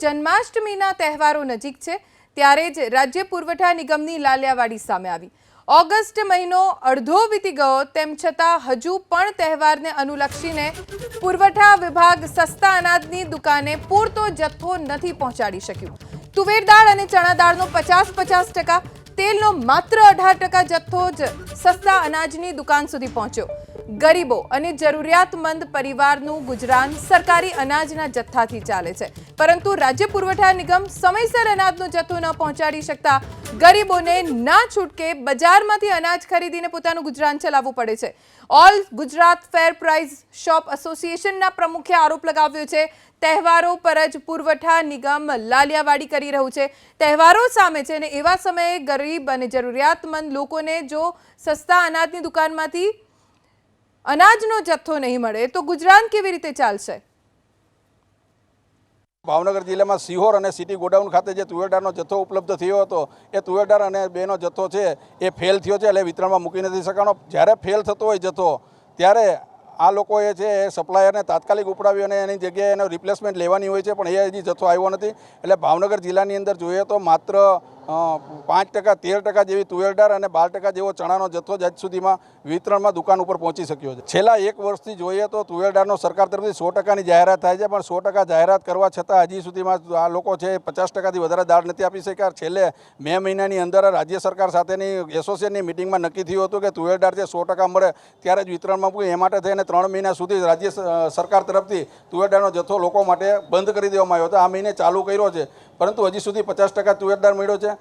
જન્માષ્ટમીના તહેવારો નજીક છે ત્યારે જ રાજ્ય પુરવઠા નિગમની લાલિયાવાડી સામે આવી। ઓગસ્ટ મહિનો અડધો વીતી ગયો તેમ છતાં હજુ પણ તહેવારને અનુલક્ષીને પુરવઠા વિભાગ સસ્તા અનાજની દુકાને પૂરતો જથ્થો નથી પહોંચાડી શક્યું। તુવેર દાળ અને ચણા દાળનો 50-50%, તેલનો માત્ર 18% જથ્થો જ સસ્તા અનાજની દુકાન સુધી પહોંચ્યો। ગરીબો અને જરૂરિયાતમંદ પરિવારનું ગુજરાન સરકારી અનાજના જથ્થાથી ચાલે છે, પરંતુ રાજ્ય પુરવઠા નિગમ સમયસર અનાજનો જથ્થો ન પહોંચાડી શકતા ગરીબોને ના છૂટકે બજારમાંથી અનાજ ખરીદીને પોતાનું ગુજરાન ચલાવવું પડે છે। ઓલ ગુજરાત ફેર પ્રાઇસ શોપ એસોસિએશનના પ્રમુખે આરોપ લગાવ્યો છે તહેવારો પર જ પુરવઠા નિગમ લાલિયાવાડી કરી રહ્યું છે। તહેવારો સામે છે અને એવા સમયે ગરીબ અને જરૂરિયાતમંદ લોકોને જો સસ્તા અનાજની દુકાનમાંથી અનાજનો જથ્થો નહીં મળે તો ગુજરાન કેવી રીતે ચાલશે? ભાવનગર જિલ્લામાં સિહોર અને સિટી ગોડાઉન ખાતે જે તુવેરદાળનો જથ્થો ઉપલબ્ધ થયો હતો એ તુવેરદાળ અને બેનો જથ્થો છે એ ફેલ થયો છે, એટલે વિતરણમાં મૂકી નથી શકાનો। જ્યારે ફેલ થતો હોય જથ્થો ત્યારે આ લોકોએ છે એ સપ્લાયરને તાત્કાલિક ઉપડાવી અને એની જગ્યાએ એનો રિપ્લેસમેન્ટ લેવાની હોય છે, પણ એ હજી જથ્થો આવ્યો નથી। એટલે ભાવનગર જિલ્લાની અંદર જોઈએ તો માત્ર 5%, 13% જેવી તુવેરદાળ અને 12% જેવો ચણાનો જથ્થો જ આજ સુધીમાં વિતરણમાં દુકાન ઉપર પહોંચી શક્યો છે। છેલ્લા એક વર્ષથી જોઈએ તો તુવેરદાળનો સરકાર તરફથી 100%ની જાહેરાત થાય છે, પણ 100% જાહેરાત કરવા છતાં હજી સુધીમાં આ લોકો છે 50%થી વધારે દાળ નથી આપી શક્યા। છેલ્લે મે મહિનાની અંદર રાજ્ય સરકાર સાથેની એસોસિએશનની મિટિંગમાં નક્કી થયું હતું કે તુવેરદાળ જે 100% મળે ત્યારે જ વિતરણમાં મૂકે। એ માટે થઈને 3 મહિના સુધી રાજ્ય સરકાર તરફથી તુવેરદાળનો જથ્થો લોકો માટે બંધ કરી દેવામાં આવ્યો હતો। આ મહિને ચાલુ કર્યો છે, પરંતુ હજી સુધી 50% તુવેરદાળ મળ્યો છે।